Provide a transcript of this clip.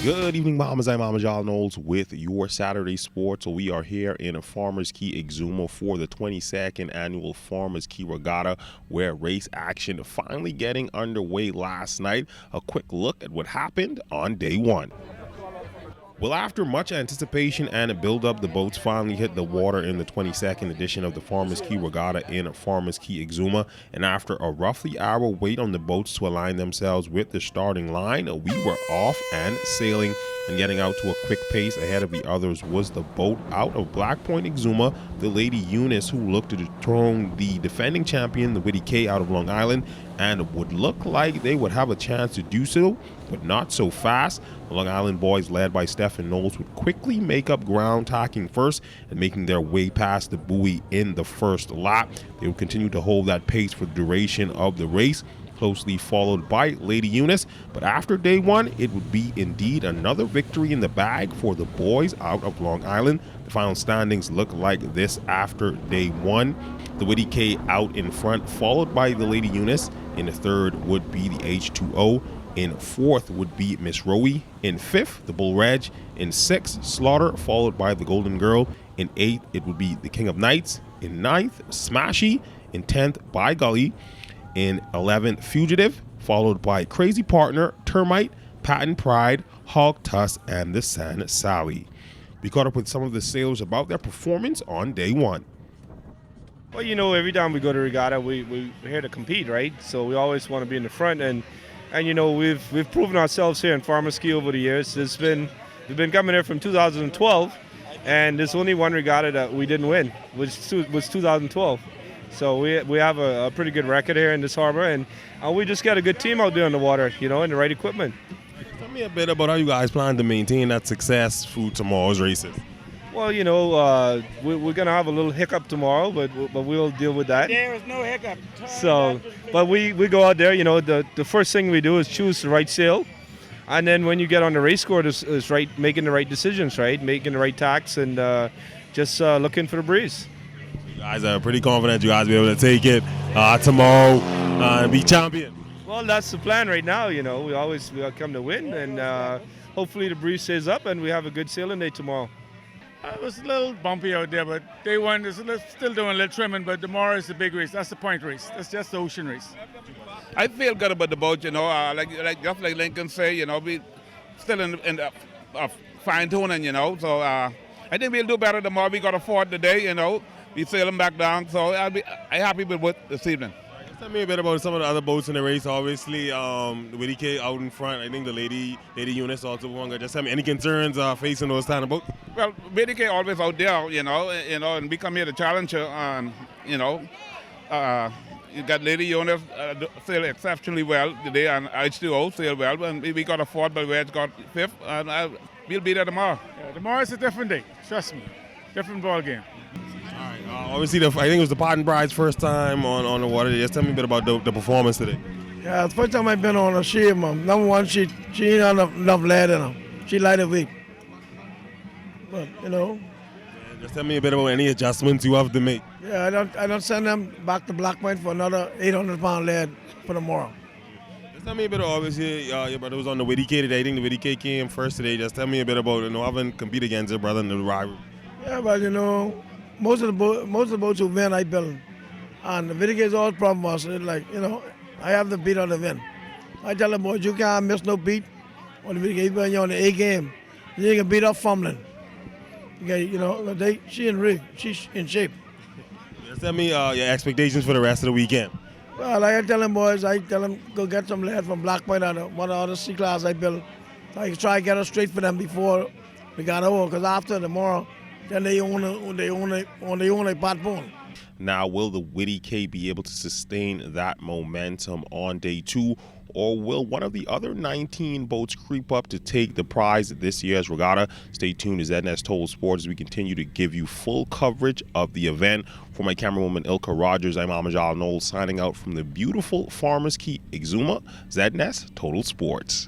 Good evening, Mamas. I'm Mama John Knowles with your Saturday Sports. So we are here in Farmers Key, Exuma for the 22nd annual Farmers Key Regatta, where race action finally getting underway last night. A quick look at what happened on day one. Well, after much anticipation and a build-up, the boats finally hit the water in the 22nd edition of the Farmers Key Regatta in Farmers Key, Exuma. And after a roughly hour wait on the boats to align themselves with the starting line, we were off and sailing and getting out to a quick pace. Ahead of the others was the boat out of Black Point, Exuma, the Lady Eunice, who looked to dethrone the defending champion, the Witty K, out of Long Island, and would look like they would have a chance to do so, but not so fast. The Long Island boys, led by Stephen Knowles, would quickly make up ground, tacking first and making their way past the buoy in the first lap. They would continue to hold that pace for the duration of the race, closely followed by Lady Eunice. But after day one, it would be indeed another victory in the bag for the boys out of Long Island. The final standings look like this after day one. The Witty K out in front, followed by the Lady Eunice. In the third would be the H2O. In fourth would be Miss Rowie. In fifth, the Bull Reg. In sixth, Slaughter, followed by the Golden Girl. In eighth, it would be the King of Knights. In ninth, Smashy. In 10th, By Golly. In 11th, Fugitive, followed by Crazy Partner, Termite, Patent Pride, Hog Tuss, and the San Sally. We caught up with some of the sailors about their performance on day one. Well, you know, every time we go to regatta, we're here to compete, right? So we always want to be in the front, and you know, we've proven ourselves here in Farmers Key over the years. We've been coming here from 2012, and there's only one regatta that we didn't win, which was 2012. So we have a pretty good record here in this harbor, and we just got a good team out there on the water, you know, and the right equipment. Tell me a bit about how you guys plan to maintain that success through tomorrow's races. Well, you know, we're going to have a little hiccup tomorrow, but we'll deal with that. There is no hiccup. So, but we go out there, you know, the first thing we do is choose the right sail. And then when you get on the race course, is right, making the right decisions, right? Making the right tacks and just looking for the breeze. You guys are pretty confident you guys will be able to take it tomorrow and be champion. Well, that's the plan right now, you know. We come to win, and hopefully the breeze stays up and we have a good sailing day tomorrow. It was a little bumpy out there, but day one is still doing a little trimming, but tomorrow is the big race. That's the point race. That's just the ocean race. I feel good about the boat, you know. Just like Lincoln say, you know, we still in the fine tuning, you know. So I think we'll do better tomorrow. We got a fort today, you know. We sailing back down, so I'm happy with what this evening. Tell me a bit about some of the other boats in the race. Obviously, the Witty K out in front. I think the Lady Eunice also won. Just tell me, any concerns facing those kind of boats? Well, Witty K always out there, you know, and we come here to challenge her. You know, you got Lady Eunice sail exceptionally well today, and H2O sail well. And we got a fourth, but Wedge got fifth, and we'll be there tomorrow. Yeah, tomorrow is a different day. Trust me, different ball game. All right. Obviously, I think it was the Patent Bride's first time on the water. Just tell me a bit about the performance today. Yeah, it's the first time I've been on a ship, man. Number one, she ain't enough lead in her. She lighter weight. But, you know. Yeah, just tell me a bit about any adjustments you have to make. Yeah, I don't send them back to Black Point for another 800-pound lead for tomorrow. Just tell me a bit, obviously, your brother was on the Witty K today. I think the Witty K came first today. Just tell me a bit about, you know, having competed against your brother in the rivalry. Yeah, but, you know, most of the boats who win, I build. And the Witty K is all problem was, like, you know, I have to beat on the win. I tell the boys, you can't miss no beat on the Witty K. When you're on the A game, you can beat up fumbling. Okay, you know, she's in shape. Just tell me your expectations for the rest of the weekend. Well, like I tell them boys, go get some lead from Black Point or one of the other C-class I built. I try to get her straight for them before we got over, because after tomorrow, then they own a pot bone. Now, will the Witty K be able to sustain that momentum on day two, or will one of the other 19 boats creep up to take the prize at this year's regatta? Stay tuned to Zns Total Sports as we continue to give you full coverage of the event. For my camerawoman Ilka Rogers, I'm Mama John Knowles signing out from the beautiful Farmers Key, Exuma. Zns Total Sports.